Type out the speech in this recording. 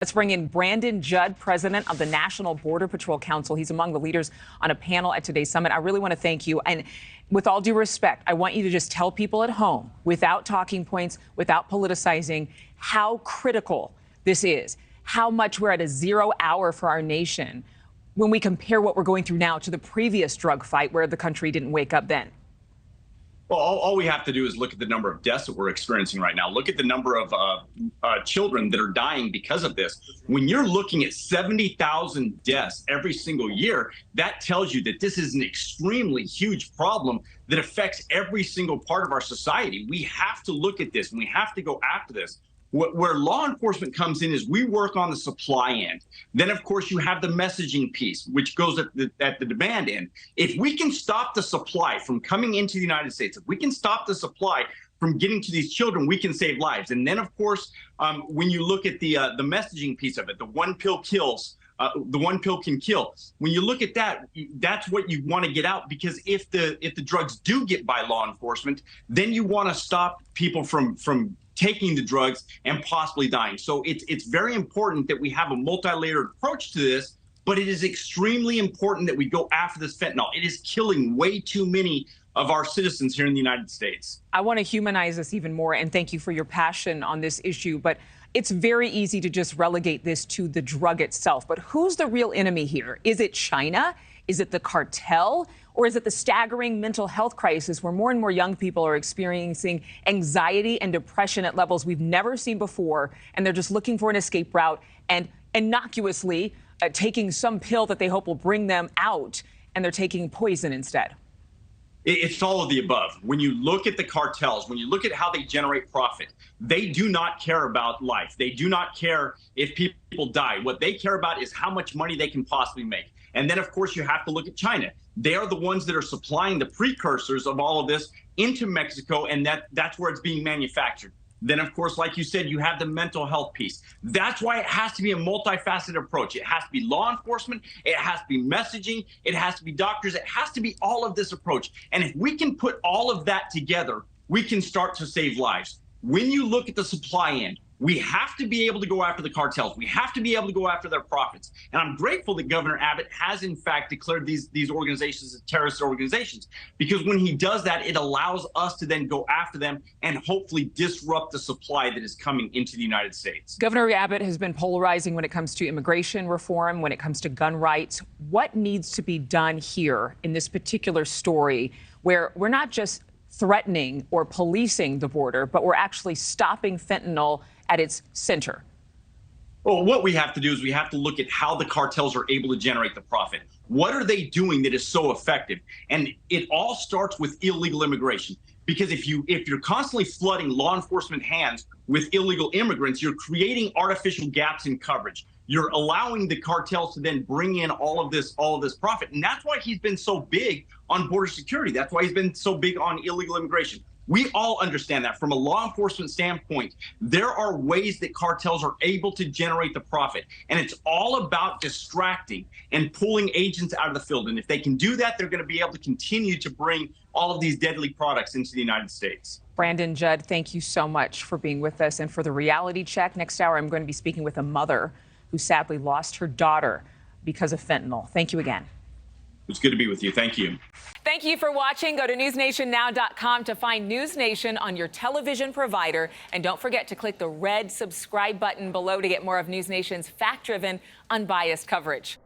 Let's bring in Judd, president of the National Border Patrol Council. He's among the leaders on a panel at today's summit. I really want to thank you. And with all due respect, I want you to just tell people at home, without talking points, without politicizing, how critical this is, how much we're at a 0 hour for our nation when we compare what we're going through now to the previous drug fight where the country didn't wake up then. Well, all we have to do is look at the number of deaths that we're experiencing right now. Look at the number of children that are dying because of this. When you're looking at 70,000 deaths every single year, that tells you that this is an extremely huge problem that affects every single part of our society. We have to look at this and we have to go after this. Where law enforcement comes in is we work on the supply end. Then, of course, you have the messaging piece, which goes at the demand end. If we can stop the supply from coming into the United States, if we can stop the supply from getting to these children, we can save lives. And then, of course, when you look at the messaging piece of it, the one pill kills. The one pill can kill. When you look at that, that's what you want to get out, because if the drugs do get by law enforcement, then you want to stop people from taking the drugs and possibly dying. So it's very important that we have a multi-layered approach to this, but it is extremely important that we go after this fentanyl. It is killing way too many of our citizens here in the United States. I want to humanize this even more, and thank you for your passion on this issue, but it's very easy to just relegate this to the drug itself. But who's the real enemy here? Is it China? Is it the cartel? Or is it the staggering mental health crisis where more and more young people are experiencing anxiety and depression at levels we've never seen before, and they're just looking for an escape route and innocuously taking some pill that they hope will bring them out, and they're taking poison instead? It's all of the above. When you look at the cartels, when you look at how they generate profit, they do not care about life. They do not care if people die. What they care about is how much money they can possibly make. And then, of course, you have to look at China. They are the ones that are supplying the precursors of all of this into Mexico, and that's where it's being manufactured. Then, of course, like you said, you have the mental health piece. That's why it has to be a multifaceted approach. It has to be law enforcement. It has to be messaging. It has to be doctors. It has to be all of this approach. And if we can put all of that together, we can start to save lives. When you look at the supply end, we have to be able to go after the cartels. We have to be able to go after their profits. And I'm grateful that Governor Abbott has, in fact, declared these organizations as terrorist organizations, because when he does that, it allows us to then go after them and hopefully disrupt the supply that is coming into the United States. Governor Abbott has been polarizing when it comes to immigration reform, when it comes to gun rights. What needs to be done here in this particular story where we're not just threatening or policing the border, but we're actually stopping fentanyl at its center? Well, what we have to do is we have to look at how the cartels are able to generate the profit. What are they doing that is so effective? And it all starts with illegal immigration. Because if you're constantly flooding law enforcement hands with illegal immigrants, you're creating artificial gaps in coverage. You're allowing the cartels to then bring in all of this profit. And that's why he's been so big on border security. That's why he's been so big on illegal immigration. We all understand that from a law enforcement standpoint, there are ways that cartels are able to generate the profit. And it's all about distracting and pulling agents out of the field. And if they can do that, they're going to be able to continue to bring all of these deadly products into the United States. Judd, thank you so much for being with us. And for the reality check, next hour, I'm going to be speaking with a mother who sadly lost her daughter because of fentanyl. Thank you again. It's good to be with you. Thank you. Thank you for watching. Go to newsnationnow.com to find News Nation on your television provider. And don't forget to click the red subscribe button below to get more of News Nation's fact-driven, unbiased coverage.